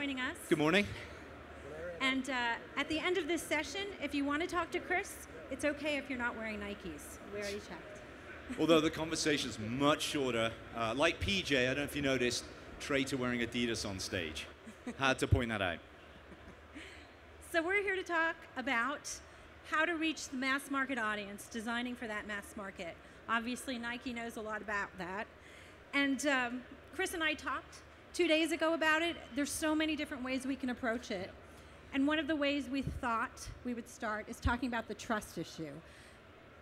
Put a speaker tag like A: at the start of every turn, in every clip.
A: joining us.
B: Good morning.
A: And at the end of this session, if you want to talk to Chris, it's okay if you're not wearing Nikes. We already checked.
B: Although the conversation's much shorter. Like PJ, I don't know if you noticed, traitor wearing Adidas on stage. Had to point that out.
A: So we're here to talk about how to reach the mass market audience, designing for that mass market. Obviously, Nike knows a lot about that. And Chris and I talked 2 days ago about it. There's so many different ways we can approach it. And one of the ways we thought we would start is talking about the trust issue,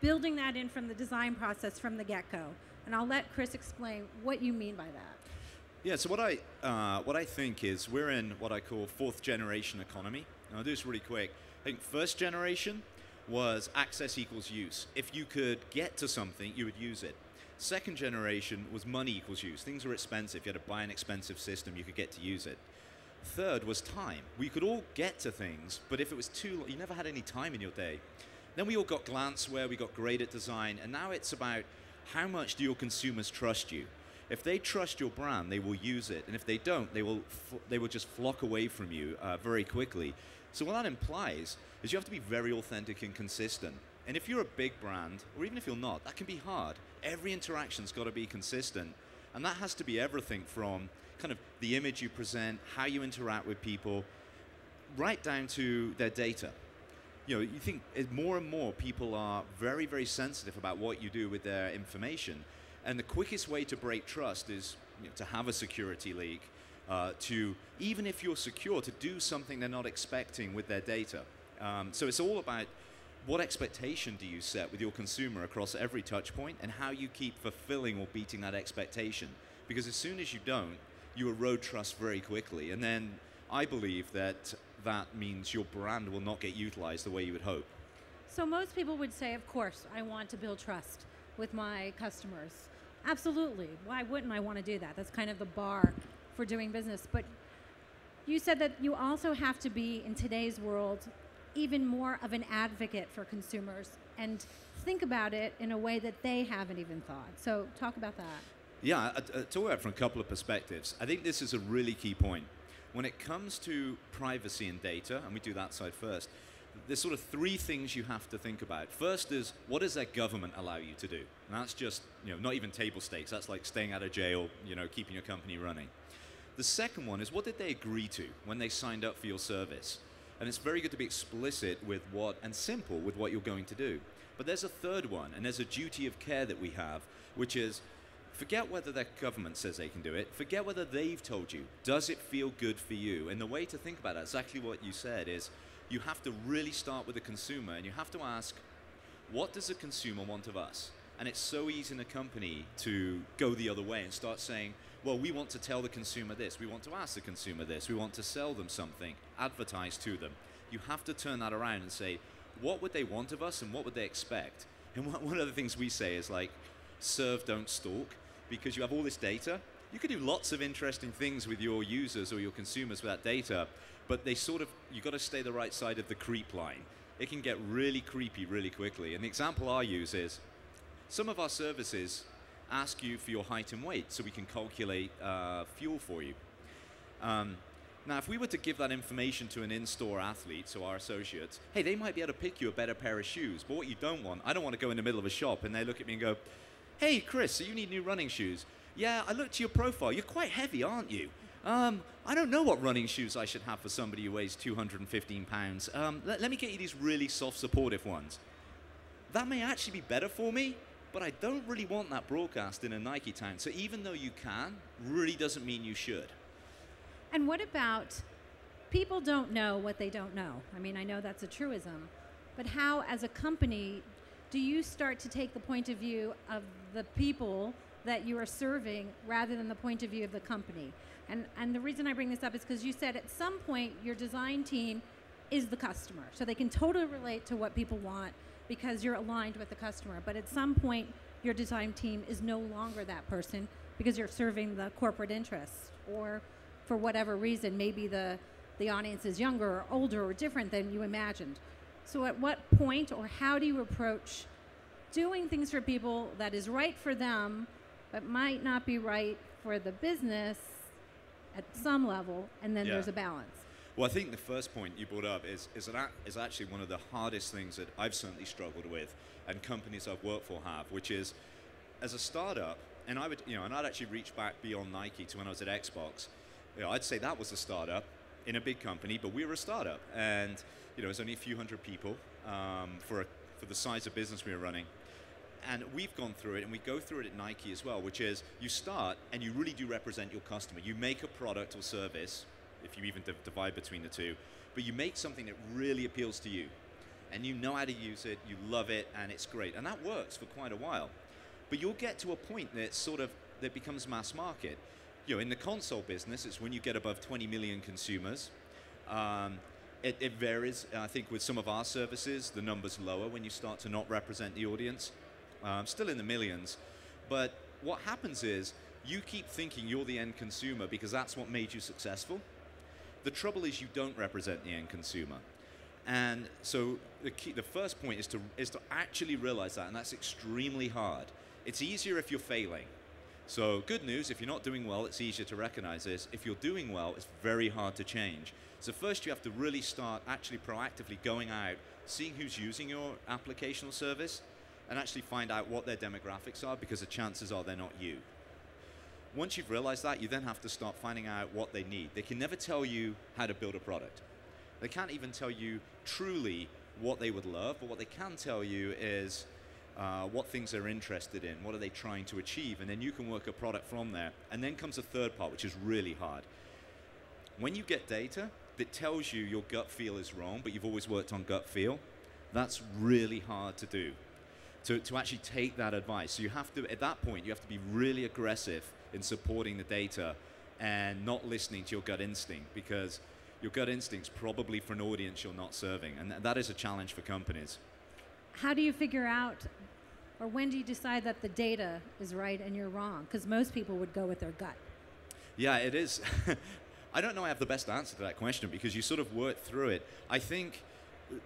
A: building that in from the design process from the get-go. And I'll let Chris explain what you mean by that.
B: Yeah, so what I think is we're in what I call fourth generation economy. And I'll do this really quick. I think first generation was access equals use. If you could get to something, you would use it. Second generation was money equals use. Things were expensive. You had to buy an expensive system, you could get to use it. Third was time. We could all get to things, but if it was too long, you never had any time in your day. Then we all got glanceware, we got great at design, and now it's about how much do your consumers trust you. If they trust your brand, they will use it, and if they don't, they will just flock away from you very quickly. So what that implies is you have to be very authentic and consistent. And if you're a big brand, or even if you're not, that can be hard. Every interaction's got to be consistent, and that has to be everything from kind of the image you present, how you interact with people, right down to their data. You know, you think more and more people are very, very sensitive about what you do with their information. And the quickest way to break trust is to have a security leak, to, even if you're secure, to do something they're not expecting with their data. So it's all about what expectation do you set with your consumer across every touch point and how you keep fulfilling or beating that expectation. Because as soon as you don't, you erode trust very quickly. And then I believe that that means your brand will not get utilized the way you would hope.
A: So most people would say, of course, I want to build trust with my customers. Absolutely. Why wouldn't I want to do that? That's kind of the bar for doing business. But you said that you also have to be, in today's world, even more of an advocate for consumers and think about it in a way that they haven't even thought. So talk about that.
B: Yeah, talk about it from a couple of perspectives. I think this is a really key point. When it comes to privacy and data, and we do that side first, there's sort of three things you have to think about. First is, what does their government allow you to do? And that's just, not even table stakes. That's like staying out of jail, keeping your company running. The second one is, what did they agree to when they signed up for your service? And it's very good to be explicit with and simple with what you're going to do. But there's a third one, and there's a duty of care that we have, which is, forget whether their government says they can do it. Forget whether they've told you. Does it feel good for you? And the way to think about that, exactly what you said, is you have to really start with the consumer, and you have to ask, what does the consumer want of us? And it's so easy in a company to go the other way and start saying, well, we want to tell the consumer this. We want to ask the consumer this. We want to sell them something, advertise to them. You have to turn that around and say, what would they want of us and what would they expect? And one of the things we say is like, serve, don't stalk. Because you have all this data, you could do lots of interesting things with your users or your consumers with that data, but you've got to stay the right side of the creep line. It can get really creepy really quickly. And the example I use is, some of our services ask you for your height and weight so we can calculate fuel for you. Now, if we were to give that information to an in-store athlete, so our associates, hey, they might be able to pick you a better pair of shoes, but what you don't want, I don't want to go in the middle of a shop and they look at me and go, hey, Chris, so you need new running shoes. Yeah, I looked at your profile. You're quite heavy, aren't you? I don't know what running shoes I should have for somebody who weighs 215 pounds. Let me get you these really soft, supportive ones. That may actually be better for me, but I don't really want that broadcast in a Nike town. So even though you can, really doesn't mean you should.
A: And what about people don't know what they don't know? I mean, I know that's a truism, but how, as a company, do you start to take the point of view of the people that you are serving rather than the point of view of the company? And the reason I bring this up is because you said at some point your design team is the customer. So they can totally relate to what people want because you're aligned with the customer. But at some point, your design team is no longer that person because you're serving the corporate interests. Or for whatever reason, maybe the audience is younger or older or different than you imagined. So at what point or how do you approach doing things for people that is right for them but might not be right for the business at some level, and then
B: Yeah.
A: there's a balance.
B: Well, I think the first point you brought up is actually one of the hardest things that I've certainly struggled with, and companies I've worked for have, which is, as a startup, and I'd actually reach back beyond Nike to when I was at Xbox. I'd say that was a startup in a big company, but we were a startup, and it was only a few hundred people for the size of business we were running. And we've gone through it, and we go through it at Nike as well, which is you start and you really do represent your customer. You make a product or service, if you even divide between the two, but you make something that really appeals to you. And you know how to use it, you love it, and it's great. And that works for quite a while. But you'll get to a point that becomes mass market. In the console business, it's when you get above 20 million consumers. It varies. I think with some of our services, the number's lower when you start to not represent the audience. Still in the millions. But what happens is you keep thinking you're the end consumer because that's what made you successful. The trouble is you don't represent the end consumer. And so the first point is to actually realize that, and that's extremely hard. It's easier if you're failing. So good news, if you're not doing well, it's easier to recognize this. If you're doing well, it's very hard to change. So first you have to really start actually proactively going out, seeing who's using your application or service, and actually find out what their demographics are, because the chances are they're not you. Once you've realized that, you then have to start finding out what they need. They can never tell you how to build a product. They can't even tell you truly what they would love, but what they can tell you is what things they're interested in, what are they trying to achieve, and then you can work a product from there. And then comes the third part, which is really hard. When you get data that tells you your gut feel is wrong, but you've always worked on gut feel, that's really hard to do. To actually take that advice. So you have to, at that point, you have to be really aggressive in supporting the data and not listening to your gut instinct, because your gut instinct's probably for an audience you're not serving, and that is a challenge for companies.
A: How do you figure out, or when do you decide that the data is right and you're wrong? Because most people would go with their gut.
B: Yeah, it is. I don't know I have the best answer to that question, because you sort of work through it. I think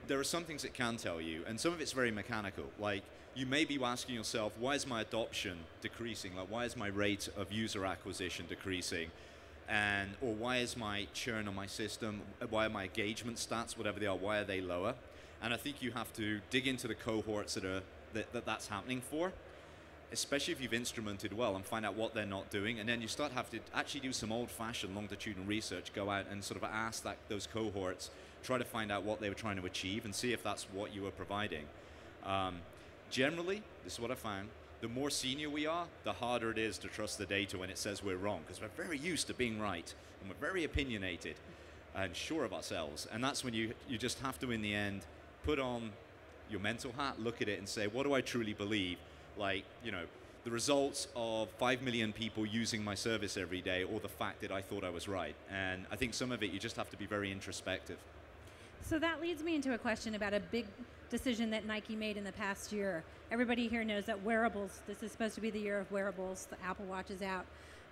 B: there are some things it can tell you, and some of it's very mechanical. Like, you may be asking yourself, why is my adoption decreasing? Like, why is my rate of user acquisition decreasing? Or why is my churn on my system, why are my engagement stats, whatever they are, why are they lower? And I think you have to dig into the cohorts that's happening for, especially if you've instrumented well, and find out what they're not doing. And then you have to actually do some old-fashioned longitudinal research, go out and sort of ask those cohorts, try to find out what they were trying to achieve and see if that's what you were providing. Generally, this is what I found, the more senior we are, the harder it is to trust the data when it says we're wrong, because we're very used to being right, and we're very opinionated and sure of ourselves. And that's when you just have to, in the end, put on your mental hat, look at it and say, what do I truly believe? Like, the results of 5 million people using my service every day, or the fact that I thought I was right. And I think some of it, you just have to be very introspective.
A: So that leads me into a question about a big decision that Nike made in the past year. Everybody here knows that wearables, this is supposed to be the year of wearables, the Apple Watch is out.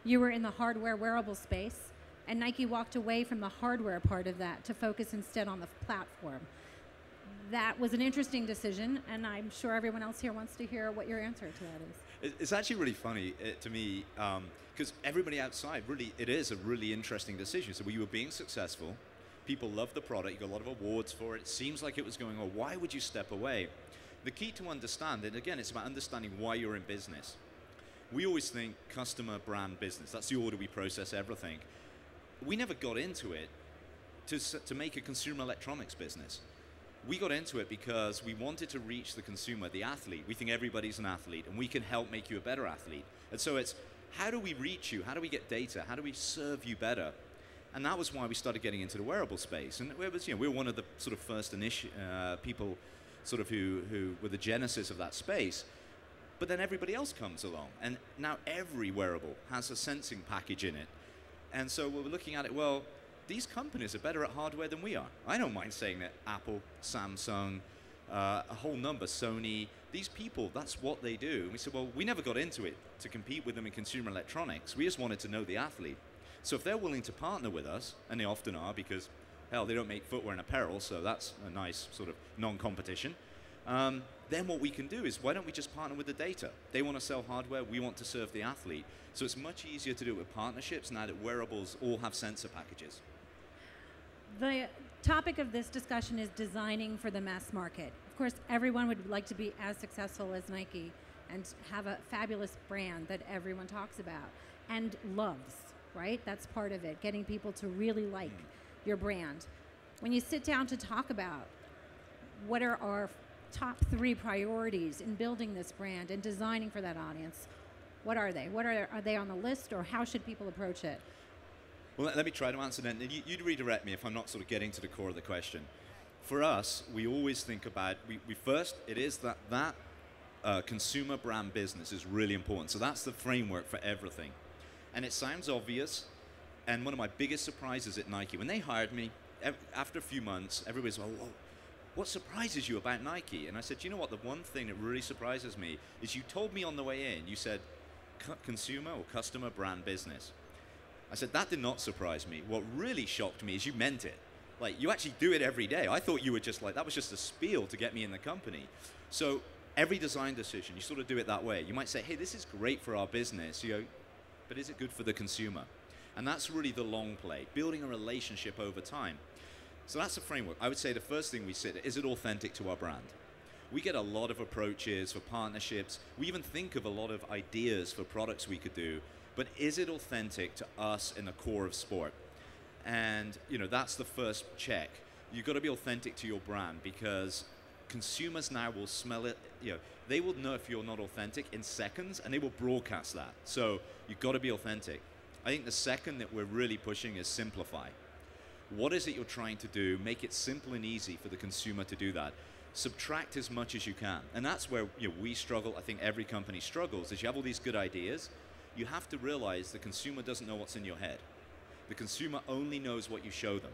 A: You were in the hardware wearable space, and Nike walked away from the hardware part of that to focus instead on the platform. That was an interesting decision, and I'm sure everyone else here wants to hear what your answer to that is.
B: It's actually really funny to me, because everybody outside, really, it is a really interesting decision. So you were being successful, people loved the product, you got a lot of awards for it, it seems like it was going on, why would you step away? The key to understand, and again, it's about understanding why you're in business. We always think customer, brand, business, that's the order we process everything. We never got into it to make a consumer electronics business. We got into it because we wanted to reach the consumer, the athlete. We think everybody's an athlete, and we can help make you a better athlete. And so it's, how do we reach you? How do we get data? How do we serve you better? And that was why we started getting into the wearable space. And it was, we were one of the sort of first people sort of who were the genesis of that space. But then everybody else comes along. And now every wearable has a sensing package in it. And so we're looking at it, well, these companies are better at hardware than we are. I don't mind saying that Apple, Samsung, a whole number, Sony, these people, that's what they do. And we said, well, we never got into it to compete with them in consumer electronics. We just wanted to know the athlete. So if they're willing to partner with us, and they often are, because, hell, they don't make footwear and apparel, so that's a nice sort of non-competition. then what we can do is, why don't we just partner with the data? They want to sell hardware, we want to serve the athlete. So it's much easier to do it with partnerships now that wearables all have sensor packages.
A: The topic of this discussion is designing for the mass market. Of course, everyone would like to be as successful as Nike and have a fabulous brand that everyone talks about and loves, right? That's part of it, getting people to really like your brand. When you sit down to talk about what are our top 3 priorities in building this brand and designing for that audience, what are they? Are they on the list, or how should people approach it?
B: Well, let me try to answer that. You'd redirect me if I'm not sort of getting to the core of the question. For us, we always think about, it is that consumer brand business is really important. So that's the framework for everything. And it sounds obvious. And one of my biggest surprises at Nike, when they hired me, after a few months, everybody's like, whoa, what surprises you about Nike? And I said, you know what, the one thing that really surprises me is you told me on the way in, you said consumer or customer brand business. I said, that did not surprise me. What really shocked me is you meant it. Like, you actually do it every day. I thought you were just like, that was just a spiel to get me in the company. So every design decision, you sort of do it that way. You might say, hey, this is great for our business. You go, but is it good for the consumer? And that's really the long play, building a relationship over time. So that's the framework. I would say the first thing we sit, is it authentic to our brand? We get a lot of approaches for partnerships. We even think of a lot of ideas for products we could do, but is it authentic to us in the core of sport? And that's the first check. You've got to be authentic to your brand, because consumers now will smell it. They will know if you're not authentic in seconds, and they will broadcast that. So you've got to be authentic. I think the second that we're really pushing is simplify. What is it you're trying to do? Make it simple and easy for the consumer to do that. Subtract as much as you can. And that's where we struggle. I think every company struggles, is you have all these good ideas. You have to realize the consumer doesn't know what's in your head. The consumer only knows what you show them.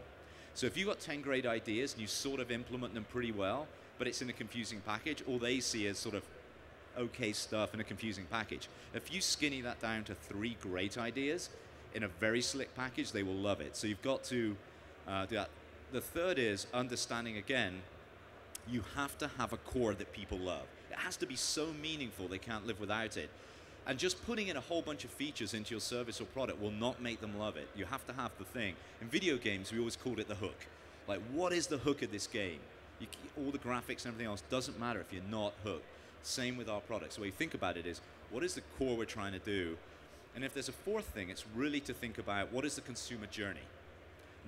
B: So if you've got 10 great ideas and you sort of implement them pretty well, but it's in a confusing package, all they see is sort of okay stuff in a confusing package. If you skinny that down to 3 great ideas in a very slick package, they will love it. So you've got to do that. The third is understanding, again, you have to have a core that people love. It has to be so meaningful they can't live without it. And just putting in a whole bunch of features into your service or product will not make them love it. You have to have the thing. In video games, we always called it the hook. Like, what is the hook of this game? All the graphics and everything else doesn't matter if you're not hooked. Same with our products. The way you think about it is, what is the core we're trying to do? And if there's a fourth thing, it's really to think about, what is the consumer journey?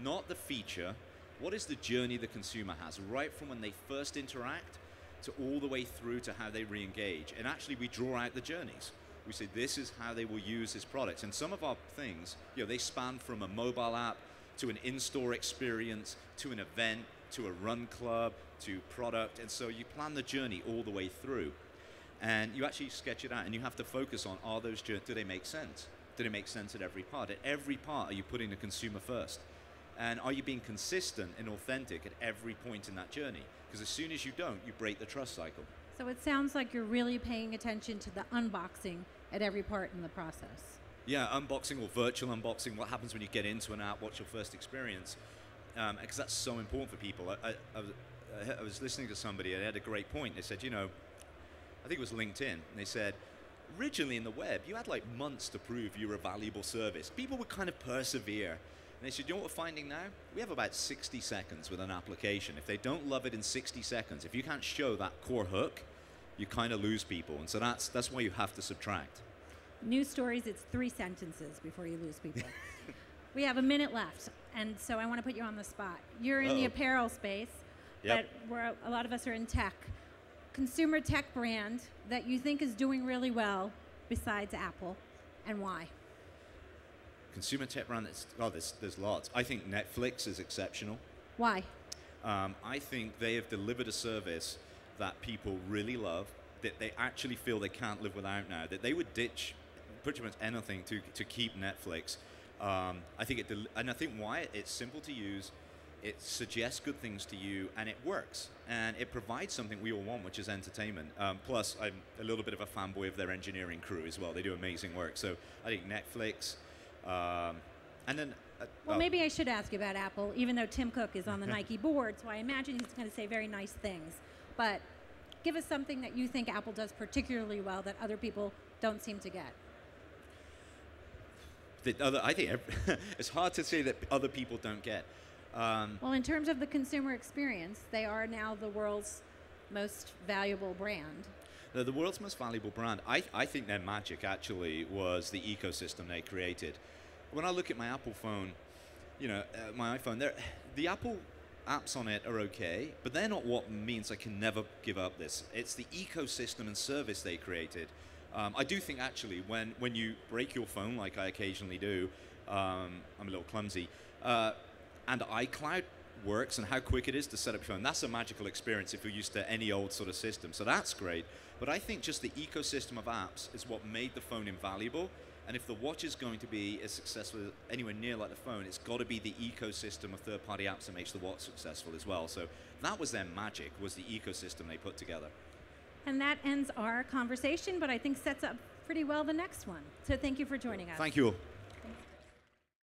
B: Not the feature. What is the journey the consumer has, right from when they first interact to all the way through to how they re-engage? And actually, we draw out the journeys. We say, this is how they will use this product. And some of our things, they span from a mobile app to an in-store experience, to an event, to a run club, to product. And so you plan the journey all the way through. And you actually sketch it out, and you have to focus on, are those journeys, do they make sense? Do they make sense at every part? At every part, are you putting the consumer first? And are you being consistent and authentic at every point in that journey? Because as soon as you don't, you break the trust cycle.
A: So it sounds like you're really paying attention to the unboxing at every part in the process.
B: Yeah, unboxing or virtual unboxing, what happens when you get into an app, what's your first experience? Because that's so important for people. I was listening to somebody, and they had a great point. They said, I think it was LinkedIn, and they said, originally in the web, you had like months to prove you were a valuable service. People would kind of persevere. And they said, you know what we're finding now? We have about 60 seconds with an application. If they don't love it in 60 seconds, if you can't show that core hook, you kind of lose people. And so that's why you have to subtract.
A: News stories, it's 3 sentences before you lose people. We have a minute left, and so I want to put you on the spot. You're in the apparel space,
B: Yep.
A: but a lot of us are in tech. Consumer tech brand that you think is doing really well besides Apple, and why?
B: Consumer tech brand, there's lots. I think Netflix is exceptional.
A: Why?
B: I think they have delivered a service that people really love, that they actually feel they can't live without now, that they would ditch pretty much anything to keep Netflix. I think why it's simple to use, it suggests good things to you, and it works, and it provides something we all want, which is entertainment. Plus, I'm a little bit of a fanboy of their engineering crew as well. They do amazing work. So I think Netflix, and then.
A: Well, maybe I should ask you about Apple, even though Tim Cook is on the Nike board, so I imagine he's going to say very nice things. But give us something that you think Apple does particularly well that other people don't seem to get.
B: I think it's hard to say that other people don't get.
A: Well, in terms of the consumer experience, they are now the world's most valuable brand.
B: The world's most valuable brand. I think their magic actually was the ecosystem they created. When I look at my Apple phone, my iPhone, the Apple apps on it are okay, but they're not what means I can never give up this. It's the ecosystem and service they created. I do think actually when you break your phone, like I occasionally do, I'm a little clumsy, and iCloud works and how quick it is to set up your phone, that's a magical experience if you're used to any old sort of system. So that's great. But I think just the ecosystem of apps is what made the phone invaluable. And if the watch is going to be as successful anywhere near like the phone, it's got to be the ecosystem of third-party apps that makes the watch successful as well. So that was their magic, was the ecosystem they put together.
A: And that ends our conversation, but I think sets up pretty well the next one. So thank you for joining us.
B: Thank you all.